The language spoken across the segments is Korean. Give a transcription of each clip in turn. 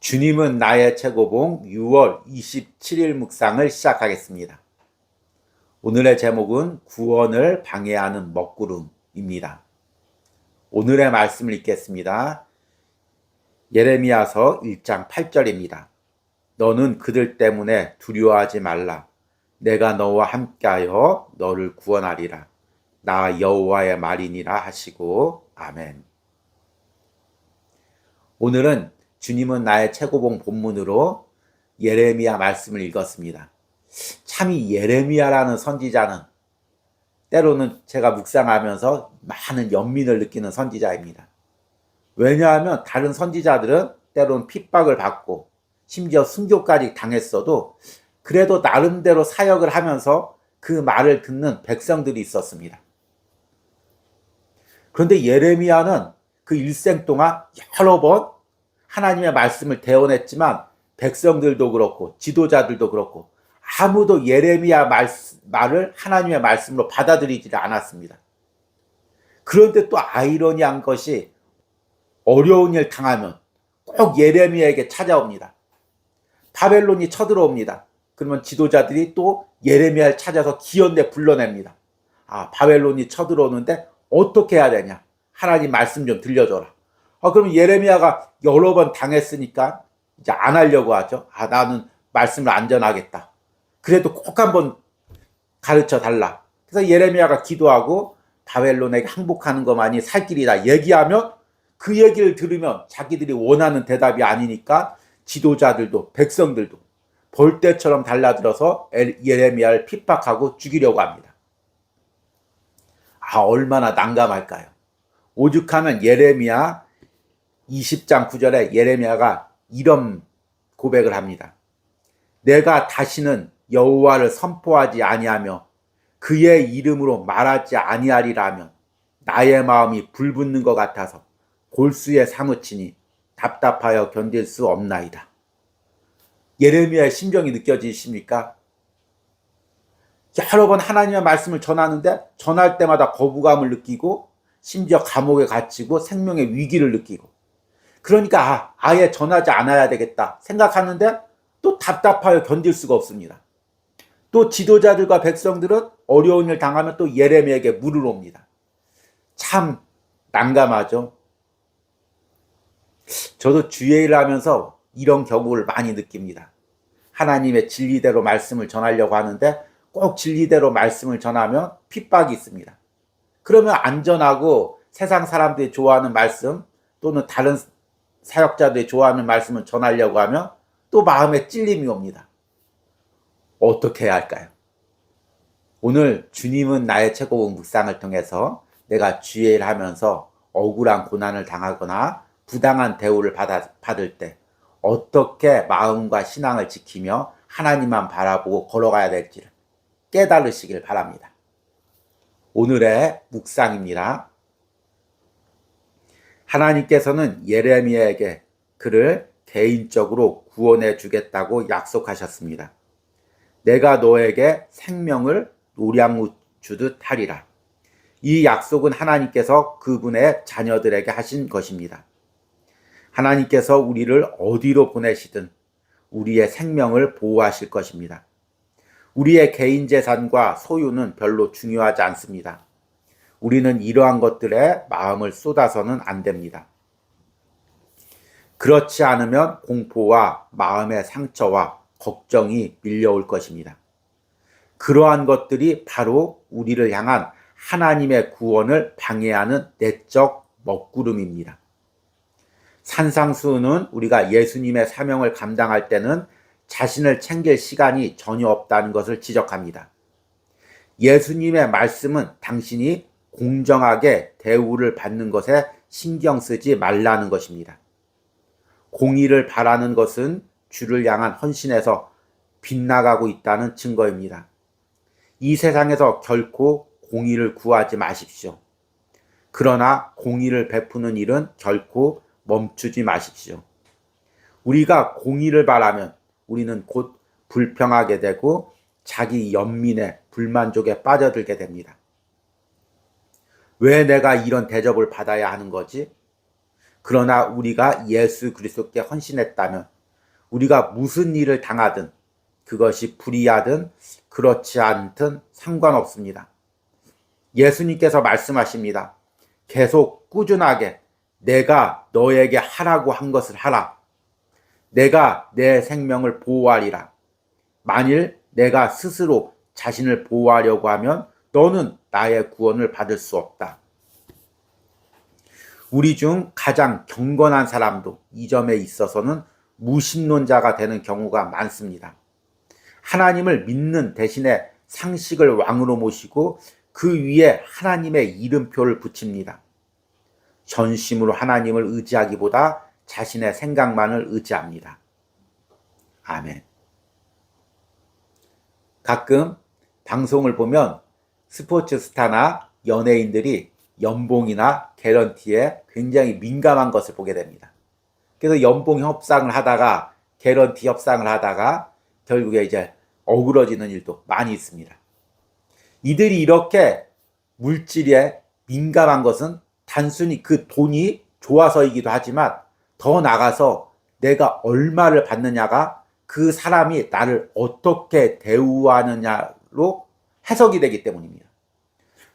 주님은 나의 최고봉 6월 27일 묵상을 시작하겠습니다. 오늘의 제목은 구원을 방해하는 먹구름입니다. 오늘의 말씀을 읽겠습니다. 예레미야서 1장 8절입니다. 너는 그들 때문에 두려워하지 말라. 내가 너와 함께하여 너를 구원하리라. 나 여호와의 말이니라 하시고 아멘. 오늘은 주님은 나의 최고봉 본문으로 예레미야 말씀을 읽었습니다. 참 이 예레미야라는 선지자는 때로는 제가 묵상하면서 많은 연민을 느끼는 선지자입니다. 왜냐하면 다른 선지자들은 때로는 핍박을 받고 심지어 순교까지 당했어도 그래도 나름대로 사역을 하면서 그 말을 듣는 백성들이 있었습니다. 그런데 예레미야는 그 일생 동안 여러 번 하나님의 말씀을 대언했지만 백성들도 그렇고 지도자들도 그렇고 아무도 예레미야 말을 하나님의 말씀으로 받아들이지 않았습니다. 그런데 또 아이러니한 것이 어려운 일 당하면 꼭 예레미야에게 찾아옵니다. 바벨론이 쳐들어옵니다. 그러면 지도자들이 또 예레미야를 찾아서 기연대 불러냅니다. 바벨론이 쳐들어오는데 어떻게 해야 되냐? 하나님 말씀 좀 들려줘라. 그러면 예레미야가 여러 번 당했으니까 이제 안 하려고 하죠. 나는 말씀을 안 전하겠다. 그래도 꼭 한번 가르쳐 달라. 그래서 예레미야가 기도하고 바벨론에게 항복하는 것만이 살 길이다 얘기하면 그 얘기를 들으면 자기들이 원하는 대답이 아니니까 지도자들도 백성들도 벌떼처럼 달라들어서 예레미야를 핍박하고 죽이려고 합니다. 얼마나 난감할까요? 오죽하면 예레미야 20장 9절에 예레미야가 이런 고백을 합니다. 내가 다시는 여호와를 선포하지 아니하며 그의 이름으로 말하지 아니하리라면 나의 마음이 불붙는 것 같아서 골수에 사무치니 답답하여 견딜 수 없나이다. 예레미야의 심정이 느껴지십니까? 여러 번 하나님의 말씀을 전하는데 전할 때마다 거부감을 느끼고 심지어 감옥에 갇히고 생명의 위기를 느끼고 그러니까 아예 전하지 않아야 되겠다 생각하는데 또 답답하여 견딜 수가 없습니다. 또 지도자들과 백성들은 어려운 일 당하면 또 예레미야에게 물을 옵니다. 참 난감하죠. 저도 주의 일을 하면서 이런 경우를 많이 느낍니다. 하나님의 진리대로 말씀을 전하려고 하는데 꼭 진리대로 말씀을 전하면 핍박이 있습니다. 그러면 안전하고 세상 사람들이 좋아하는 말씀 또는 다른 사역자들이 좋아하는 말씀을 전하려고 하면 또 마음에 찔림이 옵니다. 어떻게 해야 할까요? 오늘 주님은 나의 최고봉 묵상을 통해서 내가 주의 일을 하면서 억울한 고난을 당하거나 부당한 대우를 받을 때 어떻게 마음과 신앙을 지키며 하나님만 바라보고 걸어가야 될지를 깨달으시길 바랍니다. 오늘의 묵상입니다. 하나님께서는 예레미야에게 그를 개인적으로 구원해 주겠다고 약속하셨습니다. 내가 너에게 생명을 노량무 주듯 하리라. 이 약속은 하나님께서 그분의 자녀들에게 하신 것입니다. 하나님께서 우리를 어디로 보내시든 우리의 생명을 보호하실 것입니다. 우리의 개인 재산과 소유는 별로 중요하지 않습니다. 우리는 이러한 것들에 마음을 쏟아서는 안 됩니다. 그렇지 않으면 공포와 마음의 상처와 걱정이 밀려올 것입니다. 그러한 것들이 바로 우리를 향한 하나님의 구원을 방해하는 내적 먹구름입니다. 산상수훈은 우리가 예수님의 사명을 감당할 때는 자신을 챙길 시간이 전혀 없다는 것을 지적합니다. 예수님의 말씀은 당신이 공정하게 대우를 받는 것에 신경 쓰지 말라는 것입니다. 공의를 바라는 것은 주를 향한 헌신에서 빗나가고 있다는 증거입니다. 이 세상에서 결코 공의를 구하지 마십시오. 그러나 공의를 베푸는 일은 결코 멈추지 마십시오. 우리가 공의를 바라면 우리는 곧 불평하게 되고 자기 연민에 불만족에 빠져들게 됩니다. 왜 내가 이런 대접을 받아야 하는 거지? 그러나 우리가 예수 그리스도께 헌신했다면 우리가 무슨 일을 당하든 그것이 불의하든 그렇지 않든 상관없습니다. 예수님께서 말씀하십니다. 계속 꾸준하게 내가 너에게 하라고 한 것을 하라. 내가 내 생명을 보호하리라. 만일 내가 스스로 자신을 보호하려고 하면 너는 나의 구원을 받을 수 없다. 우리 중 가장 경건한 사람도 이 점에 있어서는 무신론자가 되는 경우가 많습니다. 하나님을 믿는 대신에 상식을 왕으로 모시고 그 위에 하나님의 이름표를 붙입니다. 전심으로 하나님을 의지하기보다 자신의 생각만을 의지합니다. 아멘. 가끔 방송을 보면 스포츠 스타나 연예인들이 연봉이나 개런티에 굉장히 민감한 것을 보게 됩니다. 그래서 연봉 협상을 하다가 개런티 협상을 하다가 결국에 이제 어그러지는 일도 많이 있습니다. 이들이 이렇게 물질에 민감한 것은 단순히 그 돈이 좋아서이기도 하지만 더 나아가서 내가 얼마를 받느냐가 그 사람이 나를 어떻게 대우하느냐로 해석이 되기 때문입니다.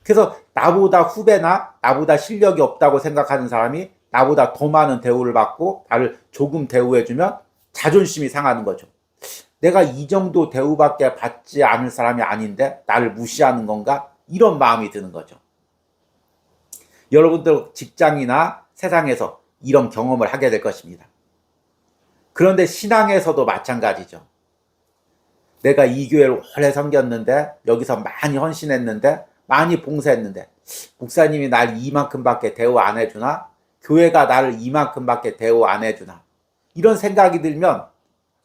그래서 나보다 후배나 나보다 실력이 없다고 생각하는 사람이 나보다 더 많은 대우를 받고 나를 조금 대우해주면 자존심이 상하는 거죠. 내가 이 정도 대우밖에 받지 않을 사람이 아닌데 나를 무시하는 건가? 이런 마음이 드는 거죠. 여러분들 직장이나 세상에서 이런 경험을 하게 될 것입니다. 그런데 신앙에서도 마찬가지죠. 내가 이 교회를 오래 섬겼는데 여기서 많이 헌신했는데 많이 봉사했는데 목사님이 날 이만큼밖에 대우 안 해주나? 교회가 나를 이만큼밖에 대우 안 해주나? 이런 생각이 들면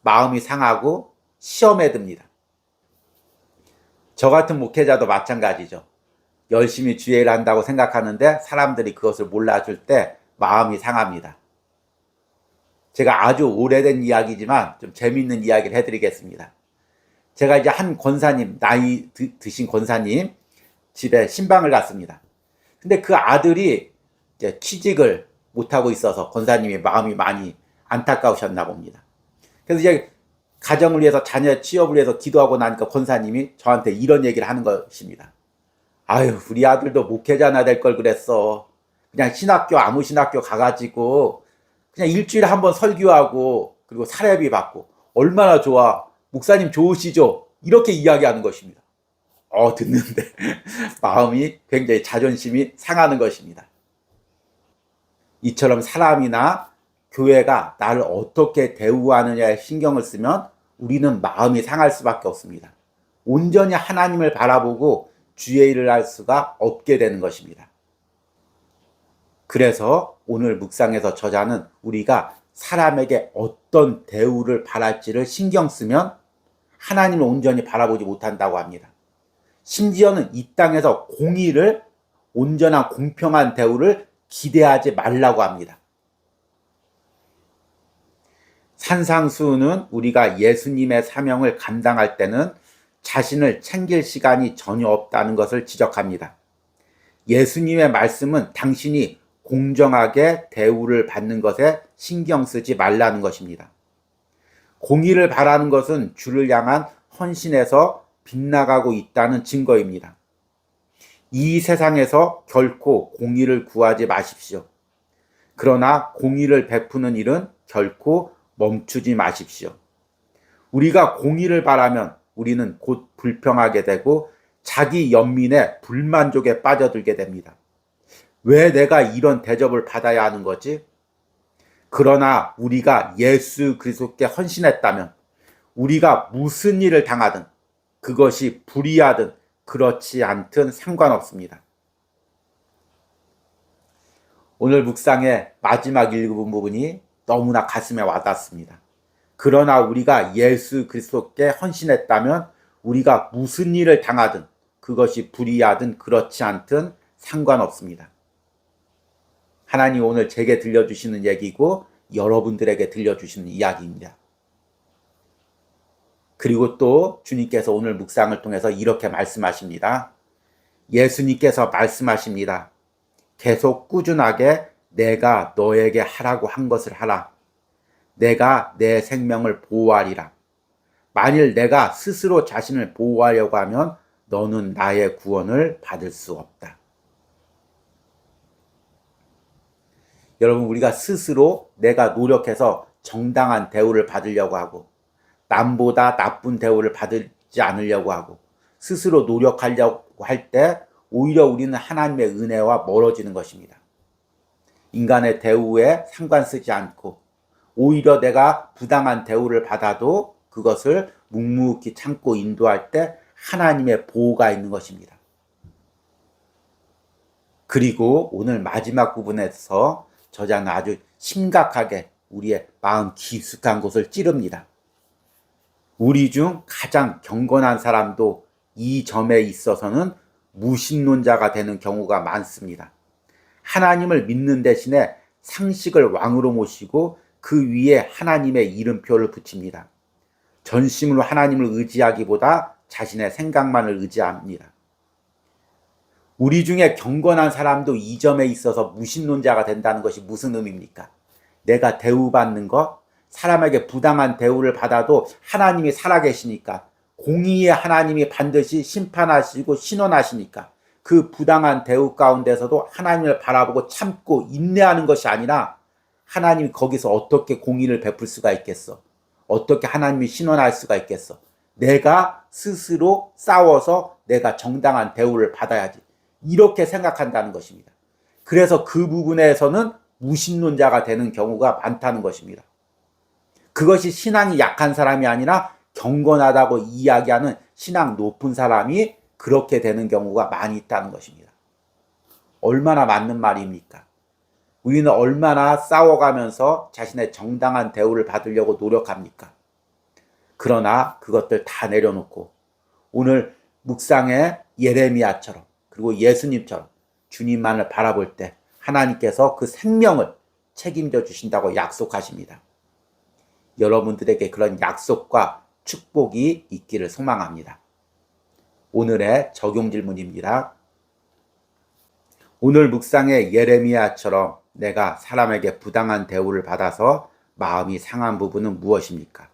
마음이 상하고 시험에 듭니다. 저 같은 목회자도 마찬가지죠. 열심히 주일을 한다고 생각하는데 사람들이 그것을 몰라줄 때 마음이 상합니다. 제가 아주 오래된 이야기지만 좀 재미있는 이야기를 해드리겠습니다. 제가 이제 한 권사님, 나이 드신 권사님 집에 신방을 갔습니다. 근데 그 아들이 이제 취직을 못하고 있어서 권사님이 마음이 많이 안타까우셨나 봅니다. 그래서 이제 가정을 위해서 자녀 취업을 위해서 기도하고 나니까 권사님이 저한테 이런 얘기를 하는 것입니다. 아유, 우리 아들도 목회자나 될 걸 그랬어. 그냥 신학교, 아무 신학교 가가지고 그냥 일주일에 한 번 설교하고 그리고 사례비 받고 얼마나 좋아. 목사님 좋으시죠? 이렇게 이야기하는 것입니다. 듣는데 마음이 굉장히 자존심이 상하는 것입니다. 이처럼 사람이나 교회가 나를 어떻게 대우하느냐에 신경을 쓰면 우리는 마음이 상할 수밖에 없습니다. 온전히 하나님을 바라보고 주의 일을 할 수가 없게 되는 것입니다. 그래서 오늘 묵상에서 저자는 우리가 사람에게 어떤 대우를 바랄지를 신경 쓰면 하나님을 온전히 바라보지 못한다고 합니다. 심지어는 이 땅에서 공의를, 온전한 공평한 대우를 기대하지 말라고 합니다. 산상수훈은 우리가 예수님의 사명을 감당할 때는 자신을 챙길 시간이 전혀 없다는 것을 지적합니다. 예수님의 말씀은 당신이 공정하게 대우를 받는 것에 신경 쓰지 말라는 것입니다. 공의를 바라는 것은 주를 향한 헌신에서 빗나가고 있다는 증거입니다. 이 세상에서 결코 공의를 구하지 마십시오. 그러나 공의를 베푸는 일은 결코 멈추지 마십시오. 우리가 공의를 바라면 우리는 곧 불평하게 되고 자기 연민의 불만족에 빠져들게 됩니다. 왜 내가 이런 대접을 받아야 하는 거지? 그러나 우리가 예수 그리스도께 헌신했다면 우리가 무슨 일을 당하든 그것이 불의하든 그렇지 않든 상관없습니다. 오늘 묵상의 마지막 읽은 부분이 너무나 가슴에 와닿습니다. 그러나 우리가 예수 그리스도께 헌신했다면 우리가 무슨 일을 당하든 그것이 불의하든 그렇지 않든 상관없습니다. 하나님 오늘 제게 들려주시는 얘기고 여러분들에게 들려주시는 이야기입니다. 그리고 또 주님께서 오늘 묵상을 통해서 이렇게 말씀하십니다. 예수님께서 말씀하십니다. 계속 꾸준하게 내가 너에게 하라고 한 것을 하라. 내가 내 생명을 보호하리라. 만일 내가 스스로 자신을 보호하려고 하면 너는 나의 구원을 받을 수 없다. 여러분, 우리가 스스로 내가 노력해서 정당한 대우를 받으려고 하고 남보다 나쁜 대우를 받지 않으려고 하고 스스로 노력하려고 할 때 오히려 우리는 하나님의 은혜와 멀어지는 것입니다. 인간의 대우에 상관 쓰지 않고 오히려 내가 부당한 대우를 받아도 그것을 묵묵히 참고 인도할 때 하나님의 보호가 있는 것입니다. 그리고 오늘 마지막 부분에서 저자는 아주 심각하게 우리의 마음 깊숙한 곳을 찌릅니다. 우리 중 가장 경건한 사람도 이 점에 있어서는 무신론자가 되는 경우가 많습니다. 하나님을 믿는 대신에 상식을 왕으로 모시고 그 위에 하나님의 이름표를 붙입니다. 전심으로 하나님을 의지하기보다 자신의 생각만을 의지합니다. 우리 중에 경건한 사람도 이 점에 있어서 무신론자가 된다는 것이 무슨 의미입니까? 내가 대우받는 것, 사람에게 부당한 대우를 받아도 하나님이 살아계시니까, 공의의 하나님이 반드시 심판하시고 신원하시니까 그 부당한 대우 가운데서도 하나님을 바라보고 참고 인내하는 것이 아니라 하나님이 거기서 어떻게 공의를 베풀 수가 있겠어? 어떻게 하나님이 신원할 수가 있겠어? 내가 스스로 싸워서 내가 정당한 대우를 받아야지. 이렇게 생각한다는 것입니다. 그래서 그 부분에서는 무신론자가 되는 경우가 많다는 것입니다. 그것이 신앙이 약한 사람이 아니라 경건하다고 이야기하는 신앙 높은 사람이 그렇게 되는 경우가 많이 있다는 것입니다. 얼마나 맞는 말입니까? 우리는 얼마나 싸워가면서 자신의 정당한 대우를 받으려고 노력합니까? 그러나 그것들 다 내려놓고 오늘 묵상의 예레미야처럼 그리고 예수님처럼 주님만을 바라볼 때 하나님께서 그 생명을 책임져 주신다고 약속하십니다. 여러분들에게 그런 약속과 축복이 있기를 소망합니다. 오늘의 적용 질문입니다. 오늘 묵상의 예레미야처럼 내가 사람에게 부당한 대우를 받아서 마음이 상한 부분은 무엇입니까?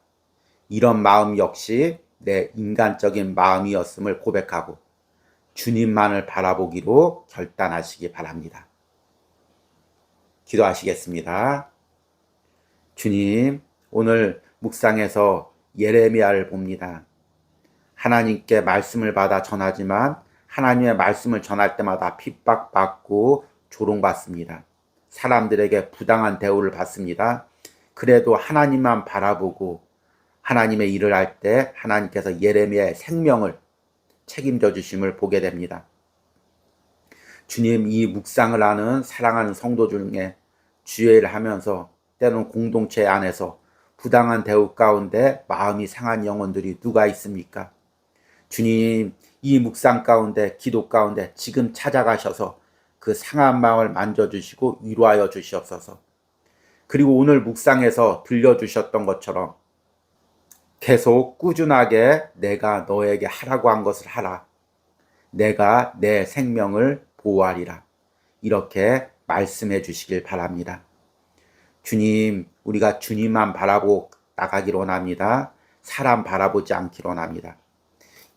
이런 마음 역시 내 인간적인 마음이었음을 고백하고 주님만을 바라보기로 결단하시기 바랍니다. 기도하시겠습니다. 주님, 오늘 묵상에서 예레미야를 봅니다. 하나님께 말씀을 받아 전하지만 하나님의 말씀을 전할 때마다 핍박받고 조롱받습니다. 사람들에게 부당한 대우를 받습니다. 그래도 하나님만 바라보고 하나님의 일을 할 때 하나님께서 예레미야의 생명을 책임져 주심을 보게 됩니다. 주님, 이 묵상을 하는 사랑하는 성도 중에 주의 일을 하면서 때로는 공동체 안에서 부당한 대우 가운데 마음이 상한 영혼들이 누가 있습니까? 주님, 이 묵상 가운데 기도 가운데 지금 찾아가셔서 그 상한 마음을 만져주시고 위로하여 주시옵소서. 그리고 오늘 묵상에서 들려주셨던 것처럼 계속 꾸준하게 내가 너에게 하라고 한 것을 하라. 내가 내 생명을 보호하리라. 이렇게 말씀해 주시길 바랍니다. 주님, 우리가 주님만 바라보고 나가기를 원합니다. 사람 바라보지 않기를 원합니다.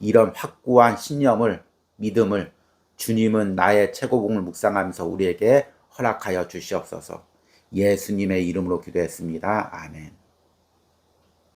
이런 확고한 신념을, 믿음을 주님은 나의 최고봉을 묵상하면서 우리에게 허락하여 주시옵소서. 예수님의 이름으로 기도했습니다. 아멘.